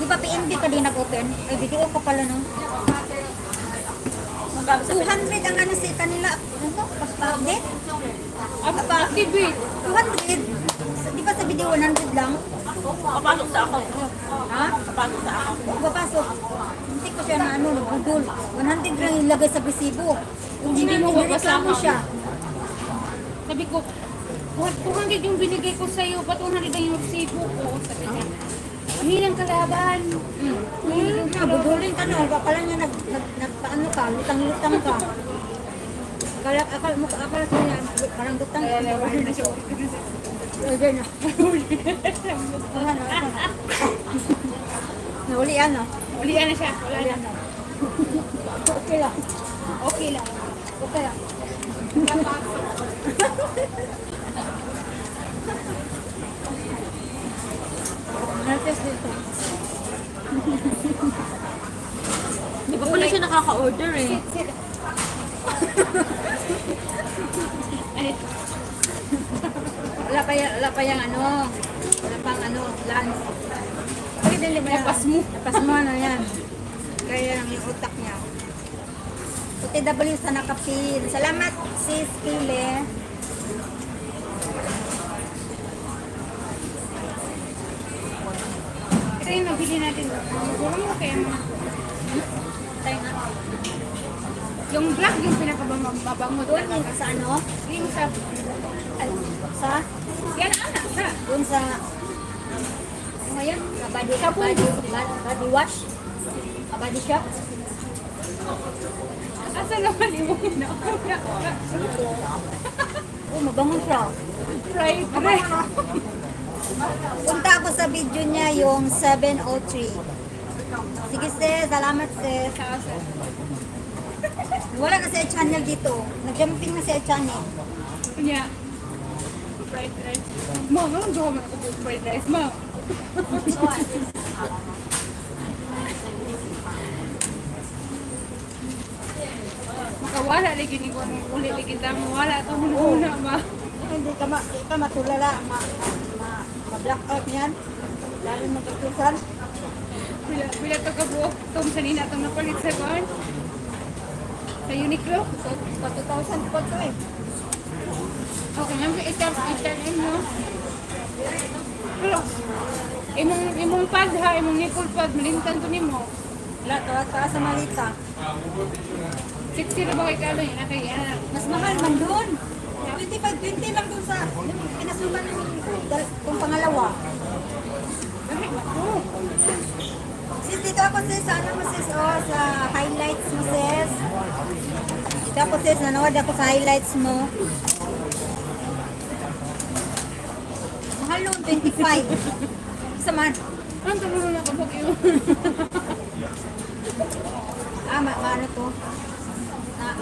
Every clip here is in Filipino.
Di ba PNB ka din nag-open? Ay, video ka pala, no? 200 ang ano sa kanila. Ano to? Pag-update? Activate. 200? Di ba sa video 100 lang? Papasok sa ako. Ha? Papasok sa ako. Papasok. Hindi ko siya na ano, nag-google. 100 lang ilagay sa resibo. Hindi mo reklamo siya. Sabi ko, 200 yung binigay ko sa'yo, ba't 200 ang yung resibo ko? Sabi niya, aminang kalaban. Nabudulin ka no, pala niya nagpaano ka, lutang-lutang ka. Akala ko niya, parang lutang ka. Order na. Nahulian no? Ulian na siya. Wala na. Okay lang. Okay lang. Okay lang. Nartes dito. Di ba pala siya nakaka-order eh? Wala pa yung ano, wala pang ano, lunch. Pwede din ba Lapas mo. Lapas mo ano yan. Kaya lang yung utak niya. OTW sa nakapil. Salamat sis Pile. Ito yung nabili natin. Gawin mo kaya mga. Tayo na. Yung black yung pinakababang mo Doon yung sa ano? Yung sa... Sa? Yan anak sa. Doon sa ano nga yan? Body wash? Body shop? Asa naman yung na? Oh, mabango siya. Fried. Punta ako sa video niya yung 703. Sige sis, salamat sis. Wala na sa channel dito. Nag-jumping na sa channel. Kanya. Fried rice. Ma, anong gawa man ako po fried rice? Ma. Makawala lagi ni ko nung uli lagi kita mawala ito muna ma. Hindi ka matulala. Ma-black out niyan. Lalo magkatusan. Bila to ka buok itong sanina itong napalit sa kuhan. Sa Uniqlo. So, pa 2,000 po ito eh. Okay, nang itan mo. Pero, imong pad ha, imong nipple pad, malintan to nimo. Wala, tawa sa malita. 60 na ba kay kalo yun? Okay, yan. Mas mahal man doon. 25-20 lang doon sa pinasukan ng pangalawa. Bakit ako? Sis, dito ako sis, sa ano mo sis, oh, sa highlights mo sis. Dito ako sis, nanood ako sa highlights mo. Mahal noon, 25. Isa man. Ang tulungan na kapag yun. Ano to?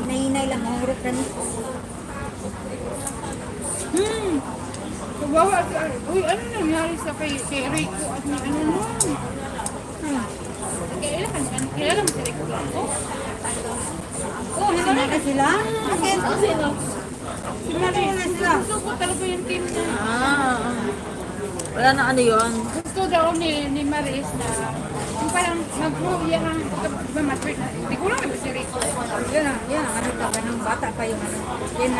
Inahinay lang, mahurot ka nito. Kawawa ka. Uy, ano nangyari sa kay Rico at ni ano no? Kailan mo si Rico Blanco? Oh, hindi na sila? Bakit? Sino? Si Marie na sila. Gusto ko talaga yung team na. Wala na ano yun. Gusto daw ni Maris na yung parang mag-movie ang diba mature na. Hindi ko lang si Rico. Yan ang ano ka, ganang bata pa yung ano. Yan,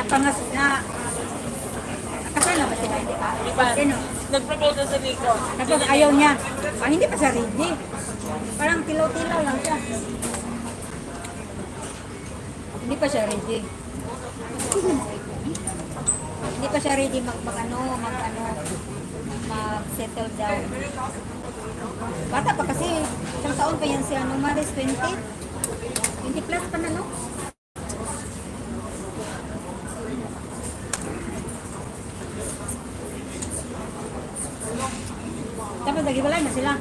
kasal na ba sila? Hindi pa. Sino? Nag-propose na sa Nico. Tapos ayaw niya. Hindi pa siya ready. Parang tilaw-tilaw lang siya. Hindi pa siya ready. Hindi pa siya ready mag-settle down. Bata pa kasi, isang taon pa yan si Maris, 20. 20 plus pa na, no? Tapos nag-iwalay na sila.